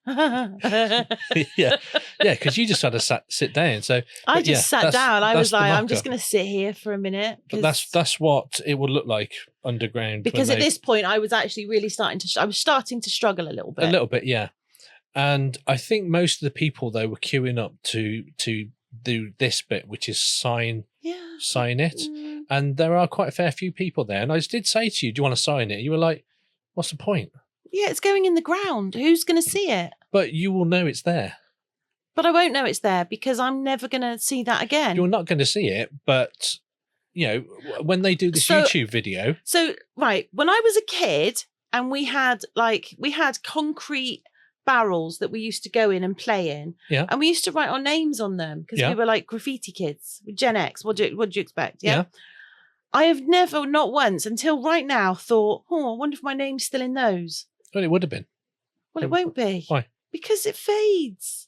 yeah, because you just had to sit down. So I just sat down. I was like, I'm just going to sit here for a minute. But that's what it would look like underground. Because at this point, I was actually really starting to struggle a little bit. A little bit, yeah. And I think most of the people though were queuing up to do this bit, which is sign it. And there are quite a fair few people there. And I did say to you, do you want to sign it? You were like, what's the point? Yeah, it's going in the ground. Who's going to see it? But you will know it's there. But I won't know it's there because I'm never going to see that again. You're not going to see it, but, you know, when they do this YouTube video. So, right, when I was a kid and we had concrete barrels that we used to go in and play in. Yeah. And we used to write our names on them because Yeah. we were like graffiti kids. Gen X. What do you expect? Yeah. I have never, not once, until right now, thought, I wonder if my name's still in those. Well, it would have been. Well, it won't be. Why? Because it fades.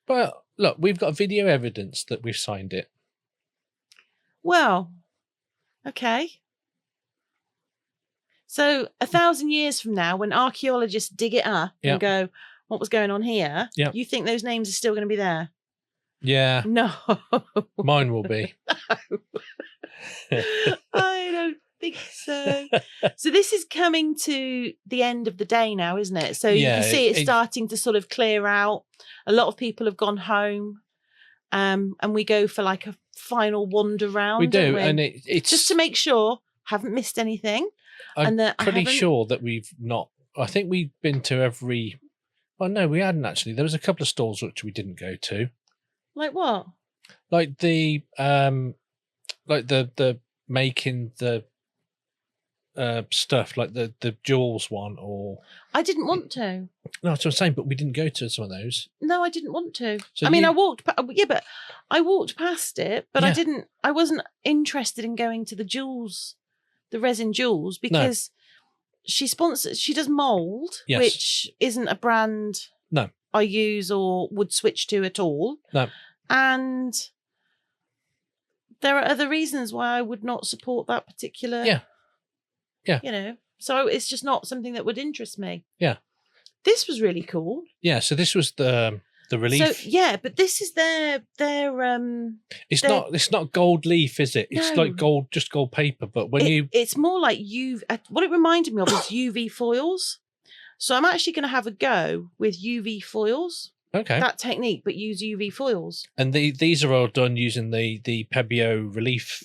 Well, look, we've got video evidence that we've signed it. Well, okay. So 1,000 years from now, when archaeologists dig it up and go, what was going on here? Yeah. You think those names are still going to be there? Yeah. No. Mine will be. I don't think so. So this is coming to the end of the day now, isn't it? So you can see it's starting to sort of clear out. A lot of people have gone home. And we go for like a final wander round. We do. And it's just to make sure haven't missed anything. I'm pretty sure that we've not. I think we've been to every. Well, no, we hadn't actually. There was a couple of stalls which we didn't go to. Like what? Like the making the stuff, like the jewels one, or I didn't want to. No, that's what I'm saying. But we didn't go to some of those. No, I didn't want to. So I mean, I walked. Yeah, but I walked past it, but I didn't. I wasn't interested in going to the jewels. The resin jewels, because she sponsors, she does mould, which isn't a brand I use or would switch to at all. No. And there are other reasons why I would not support that particular. Yeah. You know, so it's just not something that would interest me. Yeah. This was really cool. Yeah. So this was the relief. So but this is their it's not gold leaf, is it? It's like just gold paper. But when it's more like what it reminded me of is UV foils. So I'm actually going to have a go with UV foils. Okay. That technique, but use UV foils. And these are all done using the Pebeo relief.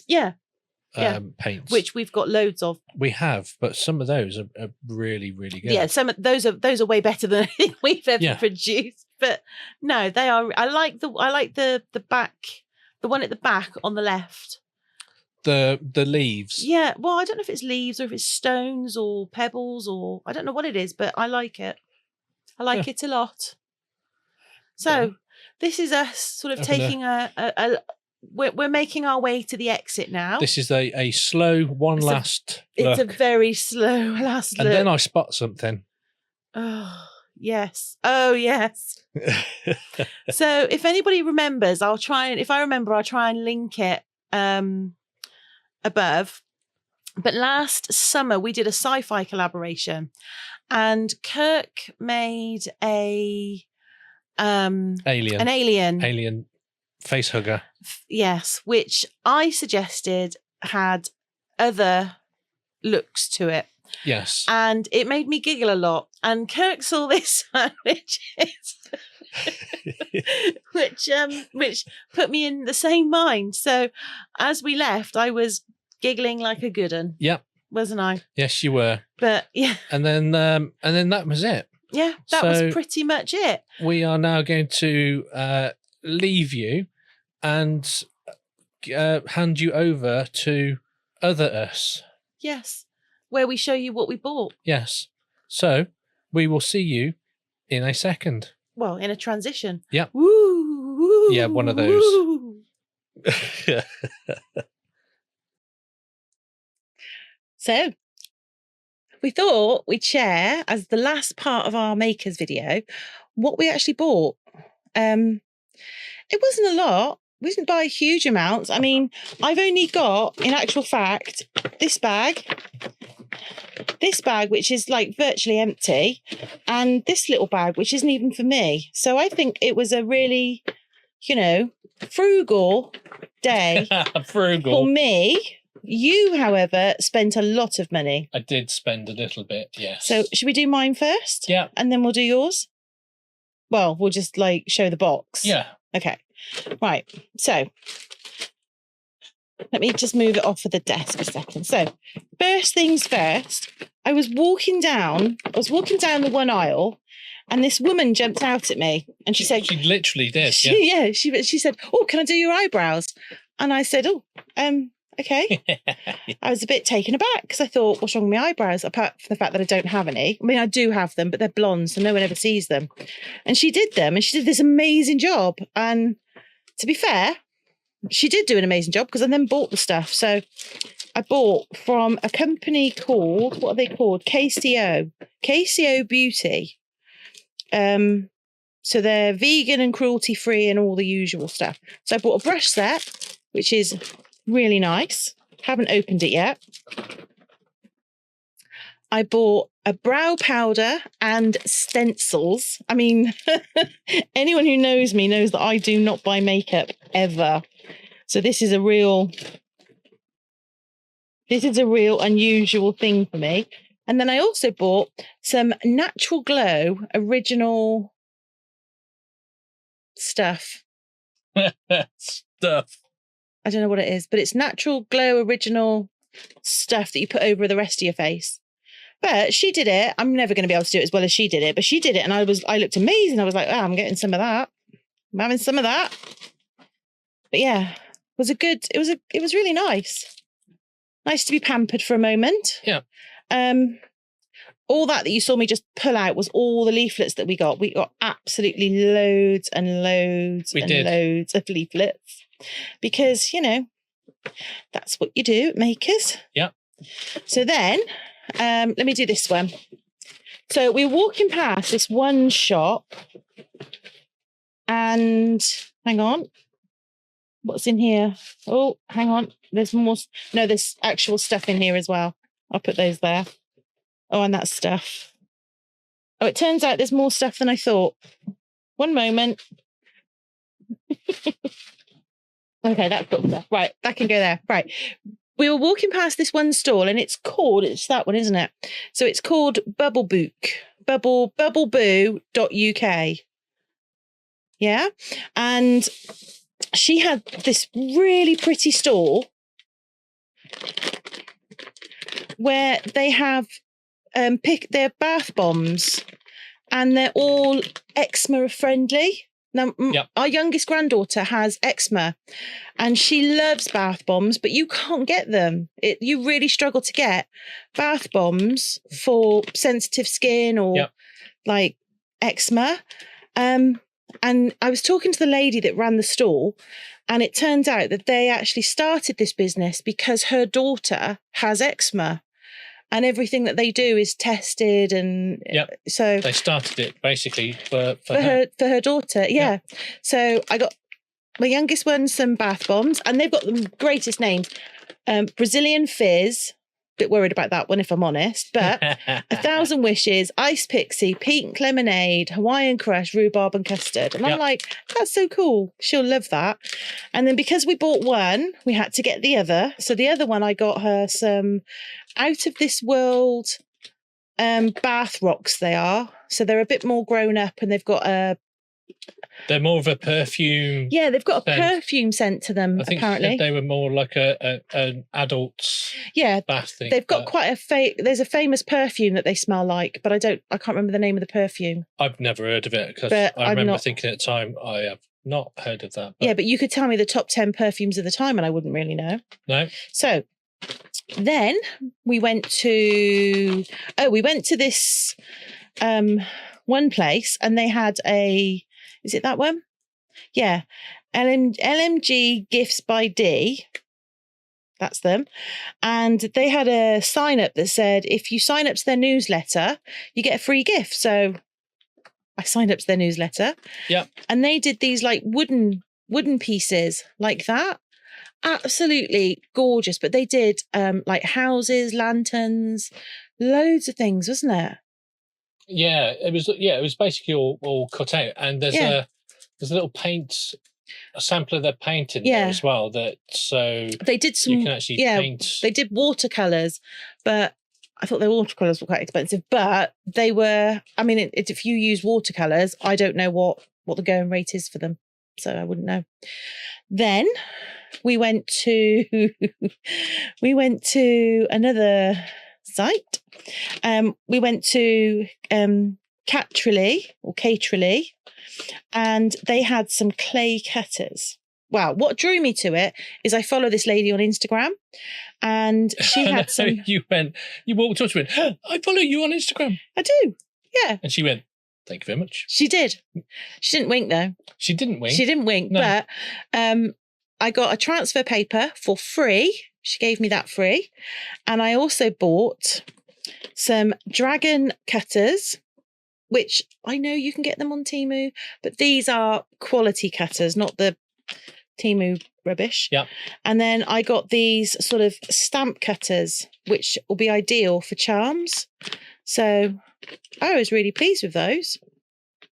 Paints, which we've got loads of. We have, but some of those are really, really good. Yeah, some of those are way better than anything we've ever produced. But no, they are. I like the back, the one at the back on the left. The leaves. Yeah, well, I don't know if it's leaves or if it's stones or pebbles or I don't know what it is, but I like it. I like it a lot. So this is us sort of taking we're making our way to the exit now. This is a slow last look. It's a very slow last look. And then I spot something. Oh, yes. Oh, yes. So if anybody remembers, if I remember, I'll try and link it above. But last summer, we did a sci-fi collaboration and Kirk made an alien face hugger. Yes, which I suggested had other looks to it. Yes. And it made me giggle a lot. And Kirk saw this one, which put me in the same mind. So as we left, I was giggling like a good one. Yep. Wasn't I? Yes, you were. But yeah. And then that was it. Yeah, that was pretty much it. We are now going to leave you and hand you over to Other Us. Yes, where we show you what we bought. Yes. So we will see you in a second. Well, in a transition. Yep. Woo, woo, yeah, one of those. So we thought we'd share, as the last part of our makers video, what we actually bought. It wasn't a lot. We didn't buy huge amounts. I mean, I've only got, in actual fact, this bag, which is like virtually empty, and this little bag, which isn't even for me. So I think it was a really, frugal day for me. You, however, spent a lot of money. I did spend a little bit, yes. So should we do mine first? Yeah. And then we'll do yours? Well, we'll just show the box. Yeah. Okay. Right. So let me just move it off of the desk a second. So first things first, I was walking down the one aisle and this woman jumped out at me and she said... She literally did, She said, "Oh, can I do your eyebrows?" And I said, "Oh, okay. I was a bit taken aback because I thought, what's wrong with my eyebrows? Apart from the fact that I don't have any. I mean, I do have them, but they're blonde, so no one ever sees them. And she did them, and she did this amazing job. And to be fair, she did do an amazing job because I then bought the stuff. So I bought from a company called, what are they called? KCO Beauty. So they're vegan and cruelty free and all the usual stuff. So I bought a brush set, which is really nice. Haven't opened it yet. I bought a brow powder and stencils. I mean, anyone who knows me knows that I do not buy makeup ever. So this is a real unusual thing for me. And then I also bought some Natural Glow original stuff. Stuff. I don't know what it is, but it's Natural Glow original stuff that you put over the rest of your face. But she did it. I'm never going to be able to do it as well as she did it, but she did it, and I looked amazing. I was like, oh, I'm getting some of that. I'm having some of that. But yeah, it was really nice. Nice to be pampered for a moment. Yeah. All that you saw me just pull out was all the leaflets that we got. We got absolutely loads and loads loads of leaflets because, you know, that's what you do at Makers. Yeah. So then, let me do this one. So we were walking past this one shop and hang on. What's in here? Oh, hang on. There's more. No, there's actual stuff in here as well. I'll put those there. Oh, and that stuff. Oh, it turns out there's more stuff than I thought. One moment. Okay, that's got stuff. Right, that can go there. Right. We were walking past this one stall and it's that one, isn't it? So it's called bubbleboo.uk. Yeah. And she had this really pretty stall where they have their bath bombs and they're all eczema friendly. Now, Our youngest granddaughter has eczema and she loves bath bombs, but you can't get them. You really struggle to get bath bombs for sensitive skin or like eczema. And I was talking to the lady that ran the stall, and it turned out that they actually started this business because her daughter has eczema. And everything that they do is tested, and so they started it basically for her daughter. Yeah. So I got my youngest one some bath bombs, and they've got the greatest names: Brazilian Fizz. Bit worried about that one, if I'm honest. But 1,000 Wishes, Ice Pixie, Pink Lemonade, Hawaiian Crush, Rhubarb and Custard. And I'm like, that's so cool. She'll love that. And then because we bought one, we had to get the other. So the other one, I got her some Out of This World bath rocks. They are. So they're a bit more grown up, and they've got a... They're more of a perfume. Yeah, they've got a perfume scent to them, I think apparently. they were more like an adult's bath thing. They've got quite there's a famous perfume that they smell like, but I can't remember the name of the perfume. I've never heard of it because I remember thinking at the time, I have not heard of that. But you could tell me the top 10 perfumes of the time and I wouldn't really know. No. So then we went to this one place, and they had is it that one? Yeah. LMG Gifts by D. That's them. And they had a sign up that said, if you sign up to their newsletter, you get a free gift. So I signed up to their newsletter. Yeah. And they did these like wooden pieces like that. Absolutely gorgeous. But they did like houses, lanterns, loads of things, wasn't it? Yeah, it was basically all cut out, and there's a little a sample of their paint in there as well. So they did some. You can actually paint. They did watercolors, but I thought their watercolors were quite expensive. But they were. I mean, if you use watercolors, I don't know what the going rate is for them, so I wouldn't know. Then we went to another site. We went to Catrily, and they had some clay cutters. what drew me to it is I follow this lady on Instagram, and she had some. You walked up to her and went, I follow you on Instagram. I do, yeah. And she went, thank you very much. She did. She didn't wink though. She didn't wink. She didn't wink, No. but I got a transfer paper for free. She gave me that free, and I also bought some dragon cutters, which I know you can get them on Temu, but these are quality cutters, not the Temu rubbish. Yeah. And then I got these sort of stamp cutters, which will be ideal for charms. So I was really pleased with those.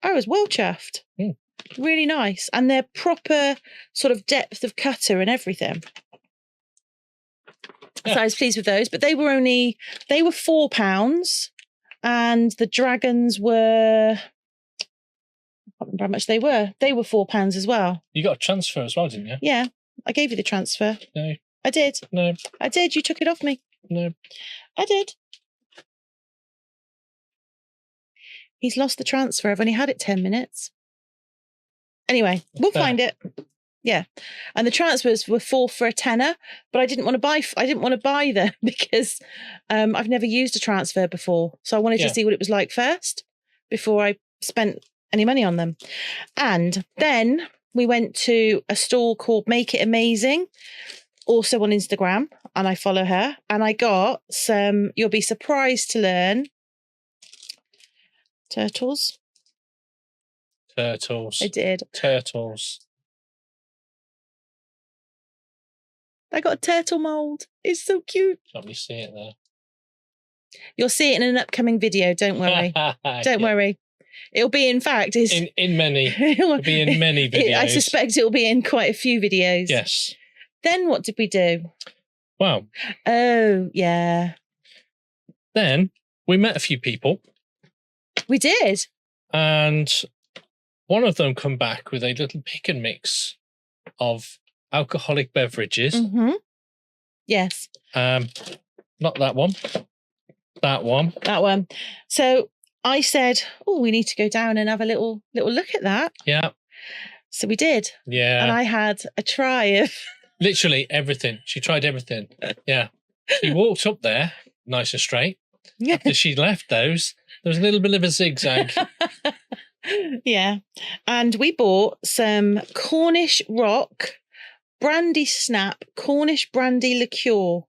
I was well chuffed. Mm. Really nice. And they're proper sort of depth of cutter and everything. Yeah. So I was pleased with those, but they were £4, and the dragons were, I can't remember how much they were. They were £4 as well. You got a transfer as well, didn't you? Yeah, I gave you the transfer. No. I did. No. I did. You took it off me. No. I did. He's lost the transfer. I've only had it 10 minutes. Anyway, we'll find it. Yeah, and the transfers were 4 for a tenner, but I didn't want to buy them because I've never used a transfer before, so I wanted to see what it was like first before I spent any money on them. And then we went to a stall called Make It Amazing, also on Instagram, and I follow her. And I got some. You'll be surprised to learn. Turtles. I did. Turtles. I got a turtle mould. It's so cute. Let me see it there. You'll see it in an upcoming video. Don't worry. Don't worry. It'll be, in fact, in many. It'll be in many videos. I suspect it'll be in quite a few videos. Yes. Then what did we do? Wow. Oh, yeah. Then we met a few people. We did. And one of them come back with a little pick and mix of alcoholic beverages. Mm-hmm. Yes. Not that one. That one. That one. So I said, oh, we need to go down and have a little look at that. Yeah. So we did. Yeah. And I had a try of literally everything. She tried everything. Yeah. She walked up there nice and straight. After she left those, there was a little bit of a zigzag. Yeah. And we bought some Cornish Rock Brandy Snap Cornish Brandy Liqueur.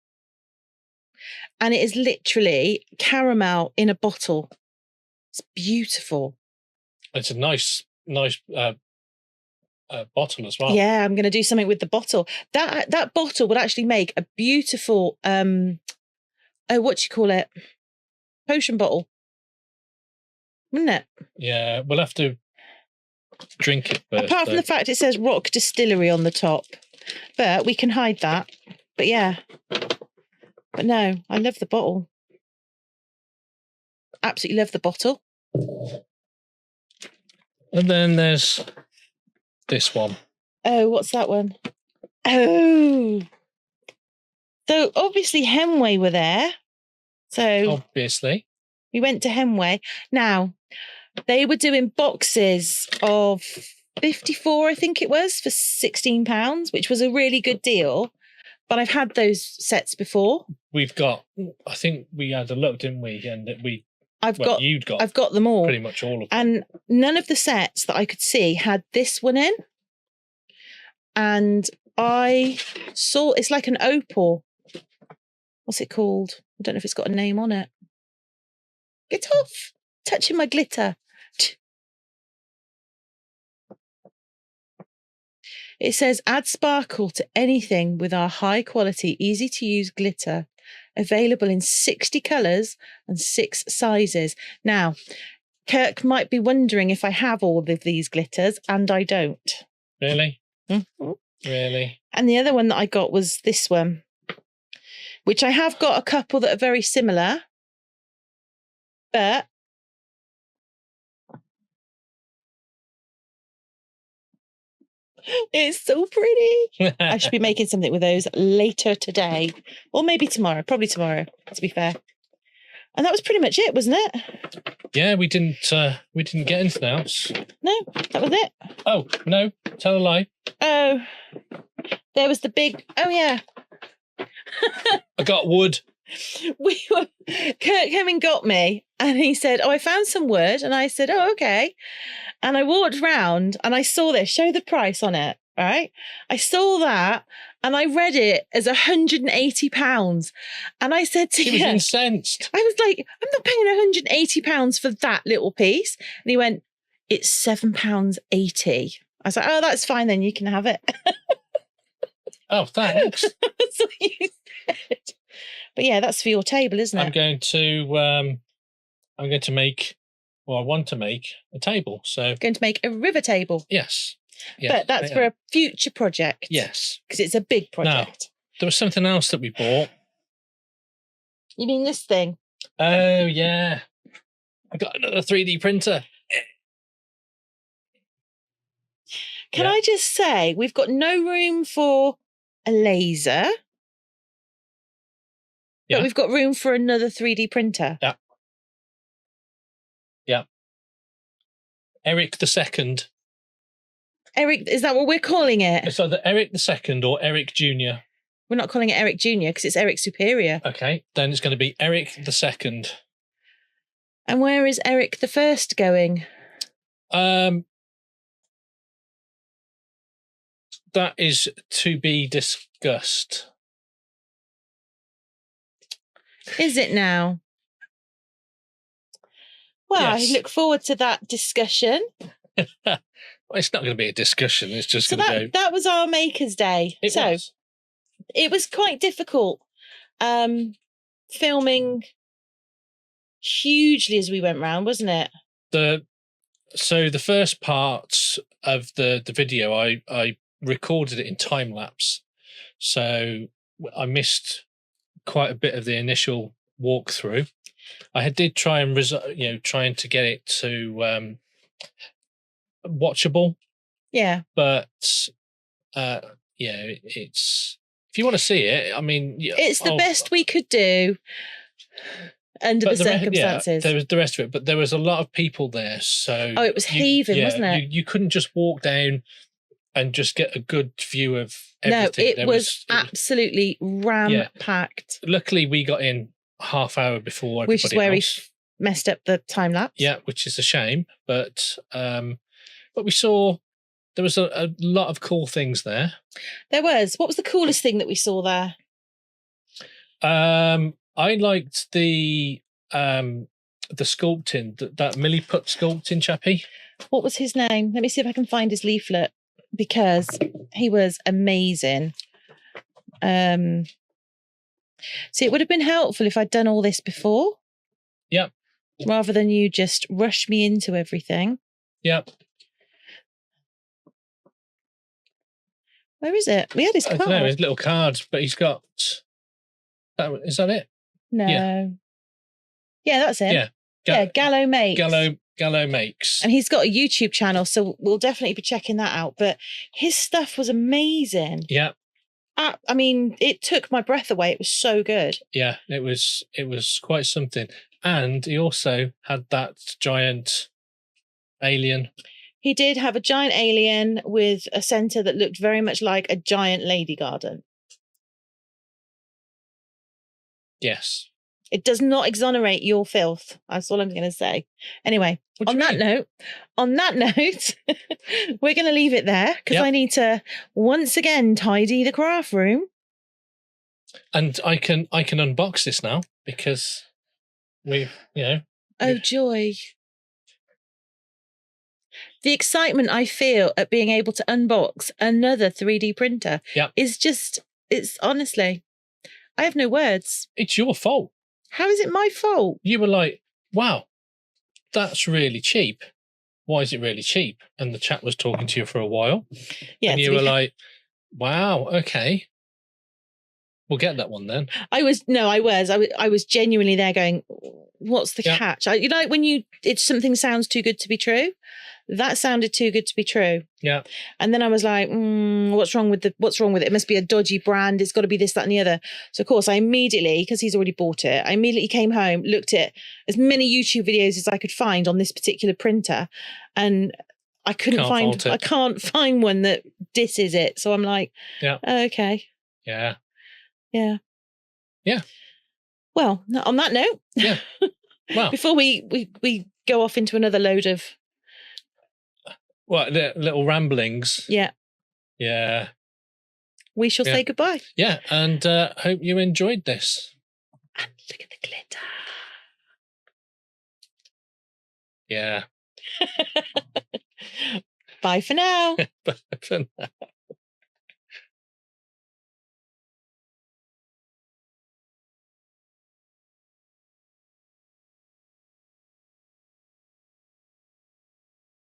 And it is literally caramel in a bottle. It's beautiful. It's a nice bottle as well. Yeah, I'm going to do something with the bottle. That bottle would actually make a beautiful, what do you call it? Potion bottle. Wouldn't it? Yeah, we'll have to drink it first. Apart from the fact it says Rock Distillery on the top. But we can hide that. But yeah. But no, I love the bottle. Absolutely love the bottle. And then there's this one. Oh, what's that one? Oh. So obviously Hemway were there. So obviously. We went to Hemway. Now, they were doing boxes of 54, I think it was, for £16, which was a really good deal. But I've had those sets before. We've got, I think we had a look, didn't we? And I've got them all. Pretty much all of them. And none of the sets that I could see had this one in. And I saw, it's like an opal. What's it called? I don't know if it's got a name on it. Get off! Touching my glitter. It says, add sparkle to anything with our high quality, easy to use glitter. Available in 60 colours and 6 sizes. Now, Kirk might be wondering if I have all of these glitters, and I don't. Really? Mm-hmm. Really? And the other one that I got was this one, which I have got a couple that are very similar, but it's so pretty. I should be making something with those later today, or maybe tomorrow. Probably tomorrow, to be fair. And that was pretty much it, wasn't it? Yeah, we didn't get anything else. No, that was it. Oh, no, tell a lie. Oh, there was the big... Oh, yeah. I got wood. Kirk came and got me and he said, I found some wood. And I said, oh, okay. And I walked round and I saw this, show the price on it, right? I saw that and I read it as £180. And I said to him... He was incensed. I was like, I'm not paying £180 for that little piece. And he went, it's £7.80. I was like, oh, that's fine then, you can have it. Oh, thanks. That's what you said. But yeah, that's for your table, isn't it? I'm going to make, or I want to make a table. So going to make a river table. Yes. But that's for a future project. Yes. Because it's a big project. Now, there was something else that we bought. You mean this thing? Oh, yeah. I got another 3D printer. Can I just say, we've got no room for a laser. Yeah. But we've got room for another 3D printer. Yeah. Yeah. Eric II. Eric, is that what we're calling it? It's either Eric II or Eric Jr. We're not calling it Eric Jr. because it's Eric Superior. Okay, then it's going to be Eric II. And where is Eric I going? That is to be discussed. Is it now? Well, Yes. I look forward to that discussion. Well, it's not going to be a discussion. It's just So going to go. that was our Maker's Day. It was quite difficult filming hugely as we went round, wasn't it? So the first part of the video, I recorded it in time lapse. So I missed quite a bit of the initial walkthrough. I did try and trying to get it to watchable. Yeah. But it's, if you want to see it, I mean, it's the best we could do under the circumstances. There was the rest of it, but there was a lot of people there, so it was heaving, wasn't it? You couldn't just walk down and just get a good view of everything. No, it was absolutely ram-packed. Luckily, we got in half hour before everybody which is where else. We messed up the time lapse. Yeah, which is a shame, but we saw there was a lot of cool things there. There was. What was the coolest thing that we saw there? I liked the sculpting, that Milliput sculpting chappie. What was his name? Let me see if I can find his leaflet, because he was amazing. See, it would have been helpful if I'd done all this before. Yep. Rather than you just rush me into everything. Yep. Where is it? We had his card. I don't know, his little cards, but he's got... Is that it? No. Yeah, that's it. Yeah. Gallo Makes. Gallo Makes. And he's got a YouTube channel, so we'll definitely be checking that out. But his stuff was amazing. Yeah. I mean, it took my breath away. It was so good. Yeah, it was quite something. And he also had that giant alien. He did have a giant alien with a centre that looked very much like a giant lady garden. Yes. It does not exonerate your filth. That's all I'm going to say. Anyway, on that note, we're going to leave it there because I need to once again tidy the craft room. And I can unbox this now because we've, Oh, joy. The excitement I feel at being able to unbox another 3D printer is just, it's honestly, I have no words. It's your fault. How is it my fault? You were like, wow, that's really cheap. Why is it really cheap? And the chat was talking to you for a while. Yeah. And you were like, wow, okay. We'll get that one then. I was genuinely there going, what's the catch? Like when something sounds too good to be true. That sounded too good to be true. Yeah. And then I was like, what's wrong with it? It must be a dodgy brand. It's got to be this, that, and the other. So of course I immediately, because he's already bought it, I immediately came home, looked at as many YouTube videos as I could find on this particular printer. And I can't find one that disses it. So I'm like, okay. Yeah. Yeah. Yeah. Well, on that note, well, before we go off into another load of little ramblings. Yeah. We shall say goodbye. Yeah, and hope you enjoyed this. And look at the glitter. Yeah. Bye for now. Bye for now.